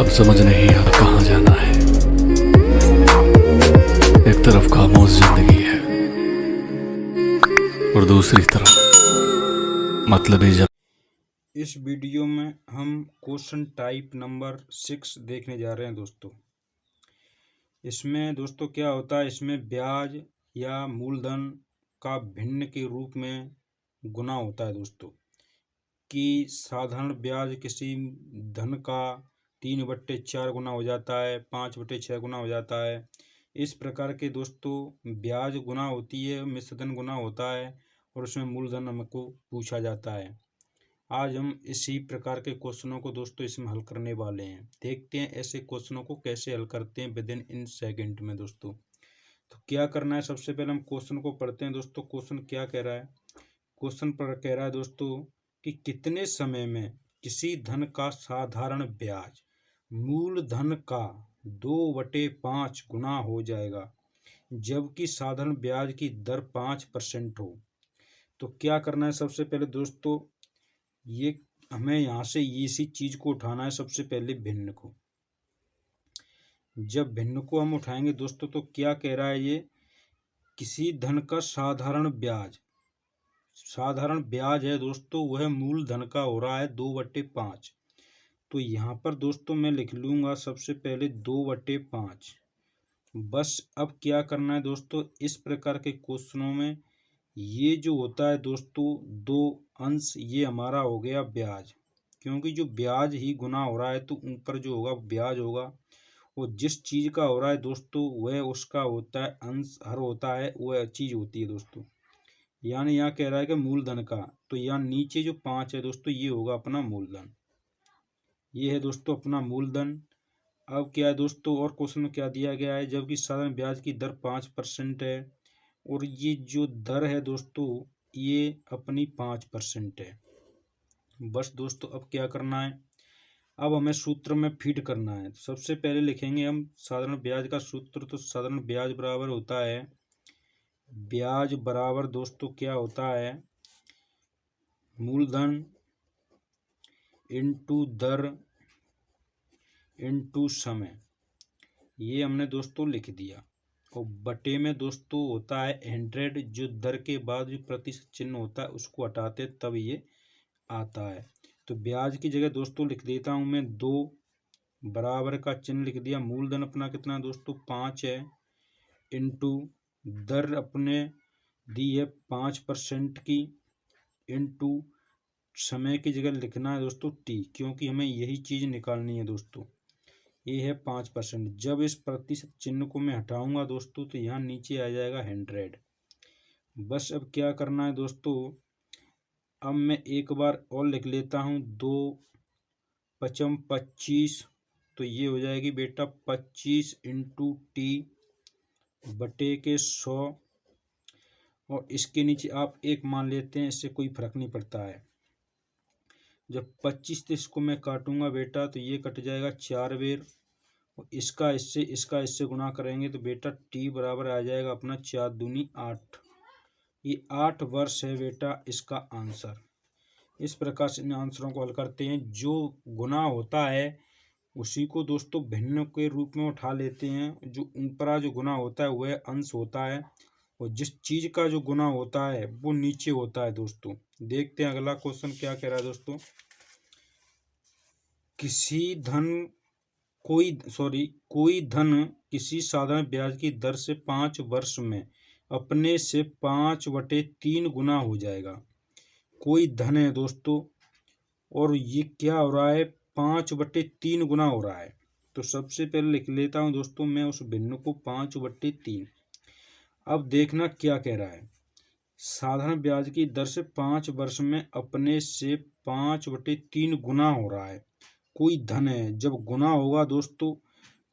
अब समझ नहीं आता कहाँ जाना है। एक तरफ खामोश जिंदगी है और दूसरी तरफ मतलबी इस वीडियो में हम क्वेश्चन टाइप नंबर 6 देखने जा रहे हैं दोस्तों। इसमें दोस्तों क्या होता है, इसमें ब्याज या मूलधन का भिन्न के रूप में गुना होता है दोस्तों। कि साधारण ब्याज किसी धन का 3/4 गुना हो जाता है, 5/6 गुना हो जाता है। इस प्रकार के दोस्तों ब्याज गुना होती है, मिश्रधन गुना होता है और उसमें मूलधन हमको पूछा जाता है। आज हम इसी प्रकार के क्वेश्चनों को दोस्तों इसमें हल करने वाले हैं। देखते हैं ऐसे क्वेश्चनों को कैसे हल करते हैं विद इन सेकेंड में दोस्तों। तो क्या करना है, सबसे पहले हम क्वेश्चन को पढ़ते हैं दोस्तों। क्वेश्चन क्या कह रहा है, क्वेश्चन पर कह रहा है दोस्तों कि कितने समय में किसी धन का साधारण ब्याज मूलधन का 2/5 गुना हो जाएगा जबकि साधारण ब्याज की दर 5% हो। तो क्या करना है, सबसे पहले दोस्तों ये हमें यहाँ से इसी चीज को उठाना है। सबसे पहले भिन्न को, जब भिन्न को हम उठाएंगे दोस्तों तो क्या कह रहा है, ये किसी धन का साधारण ब्याज है दोस्तों, वह मूलधन का हो रहा है 2/5। तो यहाँ पर दोस्तों मैं लिख लूंगा सबसे पहले 2/5। बस अब क्या करना है दोस्तों, इस प्रकार के क्वेश्चनों में ये जो होता है दोस्तों दो अंश, ये हमारा हो गया ब्याज। क्योंकि जो ब्याज ही गुना हो रहा है तो ऊपर जो होगा ब्याज होगा, और जिस चीज का हो रहा है दोस्तों वह उसका होता है अंश, हर होता है वह चीज होती है दोस्तों। यानी यहाँ कह रहा है कि मूलधन का, तो यहाँ नीचे जो 5 है दोस्तों ये होगा अपना मूलधन। ये है दोस्तों अपना मूलधन। अब क्या है दोस्तों, और क्वेश्चन में क्या दिया गया है, जबकि साधारण ब्याज की दर 5% है और ये जो दर है दोस्तों ये अपनी 5% है। बस दोस्तों अब क्या करना है, अब हमें सूत्र में फीड करना है। सबसे पहले लिखेंगे हम साधारण ब्याज का सूत्र। तो साधारण ब्याज बराबर होता है, ब्याज बराबर दोस्तों क्या होता है, मूलधन इनटू दर इनटू समय। ये हमने दोस्तों लिख दिया। और बटे में दोस्तों होता है 100, जो दर के बाद जो प्रतिशत चिन्ह होता है उसको हटाते तब ये आता है। तो ब्याज की जगह दोस्तों लिख देता हूँ मैं 2, बराबर का चिन्ह लिख दिया। मूलधन अपना कितना दोस्तों 5 है, इनटू दर अपने दी है 5% की, इनटू समय की जगह लिखना है दोस्तों टी, क्योंकि हमें यही चीज निकालनी है दोस्तों। ये है 5%। जब इस प्रतिशत चिन्ह को मैं हटाऊंगा दोस्तों तो यहाँ नीचे आ जाएगा 100। बस अब क्या करना है दोस्तों, अब मैं एक बार और लिख लेता हूँ 2×5 = 25। तो ये हो जाएगी बेटा 25 × टी बटे के 100। और इसके नीचे आप 1 मान लेते हैं, इससे कोई फर्क नहीं पड़ता है। जब 25 से इसको मैं काटूंगा बेटा तो ये कट जाएगा 4 बेर, और इसका इससे गुना करेंगे तो बेटा टी बराबर आ जाएगा अपना 4 दूनी 8। ये 8 वर्ष है बेटा इसका आंसर। इस प्रकार से इन आंसरों को हल करते हैं। जो गुना होता है उसी को दोस्तों भिन्न के रूप में उठा लेते हैं। जो ऊपरा जो गुना होता है वह अंश होता है, और जिस चीज का जो गुना होता है वो नीचे होता है दोस्तों। देखते हैं अगला क्वेश्चन क्या कह रहा है दोस्तों। कोई धन किसी साधारण ब्याज की दर से 5 वर्ष में अपने से 5/3 गुना हो जाएगा। कोई धन है दोस्तों और ये क्या हो रहा है, 5/3 गुना हो रहा है। तो सबसे पहले लिख लेता हूं दोस्तों मैं उस भिन्न को 5/3। अब देखना क्या कह रहा है, साधारण ब्याज की दर से 5 वर्ष में अपने से 5/3 गुना हो रहा है। कोई धन है, जब गुना होगा दोस्तों,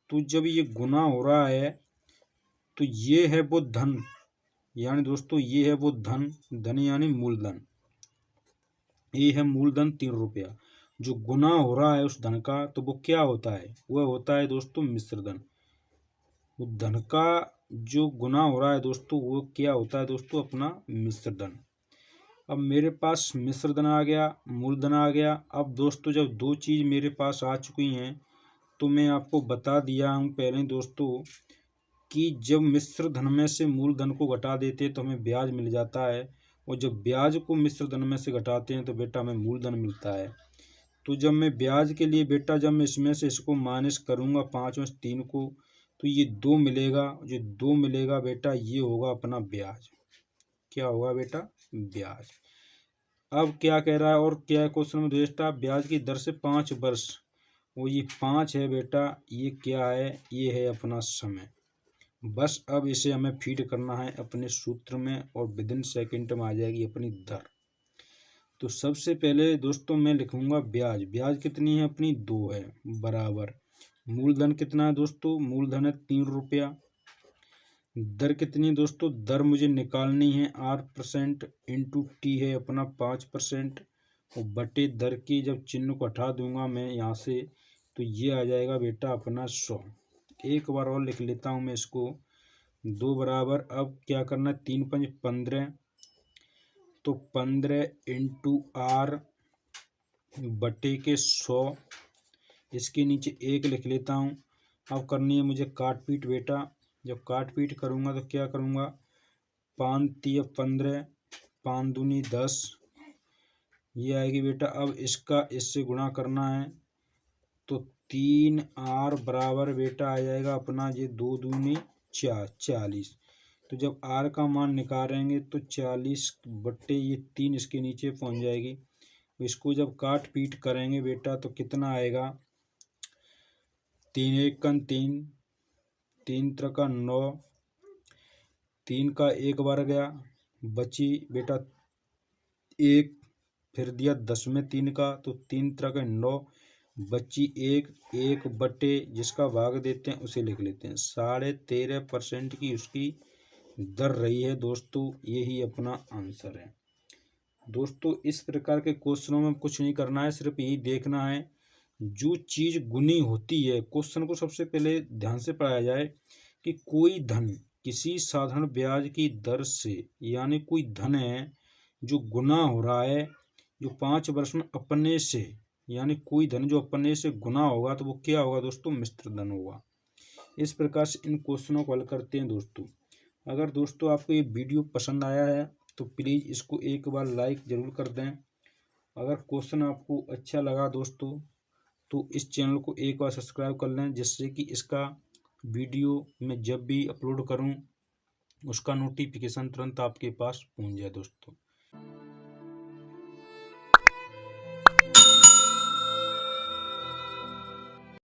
तो जब ये गुना हो रहा है तो ये है वो धन, यानी दोस्तों ये है वो धन यानी मूलधन। ये है मूलधन 3 रुपया। जो गुना हो रहा है उस धन का तो वो क्या होता है, वह होता है दोस्तों मिश्रधन। वो धन का जो गुना हो रहा है दोस्तों वो क्या होता है दोस्तों, अपना मिश्रधन। अब मेरे पास मिश्रधन आ गया, मूलधन आ गया। अब दोस्तों जब दो चीज मेरे पास आ चुकी हैं तो मैं आपको बता दिया हूँ पहले दोस्तों कि जब मिश्र धन में से मूलधन को घटा देते हैं तो हमें ब्याज मिल जाता है, और जब ब्याज को मिश्र धन में से घटाते हैं तो बेटा हमें मूलधन मिलता है। तो जब मैं ब्याज के लिए बेटा जब मैं इसमें से इसको माइनस करूँगा 5 में से 3 को, तो ये 2 मिलेगा, जो 2 मिलेगा बेटा ये होगा अपना ब्याज। क्या होगा बेटा? ब्याज। अब क्या कह रहा है और क्या है क्वेश्चन में बेटा? ब्याज की दर से 5 वर्ष, वो ये 5 है बेटा, ये क्या है? ये है अपना समय। बस अब इसे हमें फीड करना है अपने सूत्र में और विदिन सेकंड में आ जाएगी अपनी दर। तो सबसे पहले दोस्तों मैं लिखूंगा ब्याज। ब्याज कितनी है अपनी? 2 है, बराबर मूलधन कितना है दोस्तों? मूलधन है 3 रुपया। दर कितनी है दोस्तों? दर मुझे निकालनी है R% इंटू टी है अपना 5%, और बटे दर की जब चिन्ह को हटा दूंगा मैं यहाँ से तो ये आ जाएगा बेटा अपना 100। एक बार और लिख लेता हूँ मैं इसको। 2 बराबर, अब क्या करना है? 3 पंज 15, तो 15 इंटू R बटे के 100, इसके नीचे 1 लिख लेता हूँ। अब करनी है मुझे काट पीट बेटा। जब काट पीट करूँगा तो क्या करूँगा? 5 तिया 15, 5 दूनी 10, ये आएगी बेटा। अब इसका इससे गुणा करना है तो 3R बराबर बेटा आ जाएगा अपना ये 2 दूनी 4, 40। तो जब R का मान निकालेंगे तो 40 बट्टे ये 3 इसके नीचे पहुंच जाएगी। इसको जब काट पीट करेंगे बेटा तो कितना आएगा? 3 एक का 3, 3 त्रिका 9, 3 का 1 बार गया, बची बेटा 1, फिर दिया 10 में 3 का, तो 3 त्रिका 9, बची 1 बटे जिसका भाग देते हैं उसे लिख लेते हैं। 13.5% की उसकी दर रही है दोस्तों, यही अपना आंसर है। दोस्तों इस प्रकार के क्वेश्चनों में कुछ नहीं करना है, सिर्फ यही देखना है जो चीज़ गुनी होती है। क्वेश्चन को सबसे पहले ध्यान से पढ़ाया जाए कि कोई धन किसी साधारण ब्याज की दर से, यानी कोई धन है जो गुना हो रहा है, जो 5 वर्ष में अपने से, यानी कोई धन जो अपने से गुना होगा तो वो क्या होगा दोस्तों? मिश्र धन होगा। इस प्रकार से इन क्वेश्चनों को हल करते हैं दोस्तों। अगर दोस्तों आपको ये वीडियो पसंद आया है तो प्लीज़ इसको एक बार लाइक ज़रूर कर दें। अगर क्वेश्चन आपको अच्छा लगा दोस्तों तो इस चैनल को एक बार सब्सक्राइब कर लें, जिससे कि इसका वीडियो मैं जब भी अपलोड करूं उसका नोटिफिकेशन तुरंत आपके पास पहुंच जाए दोस्तों।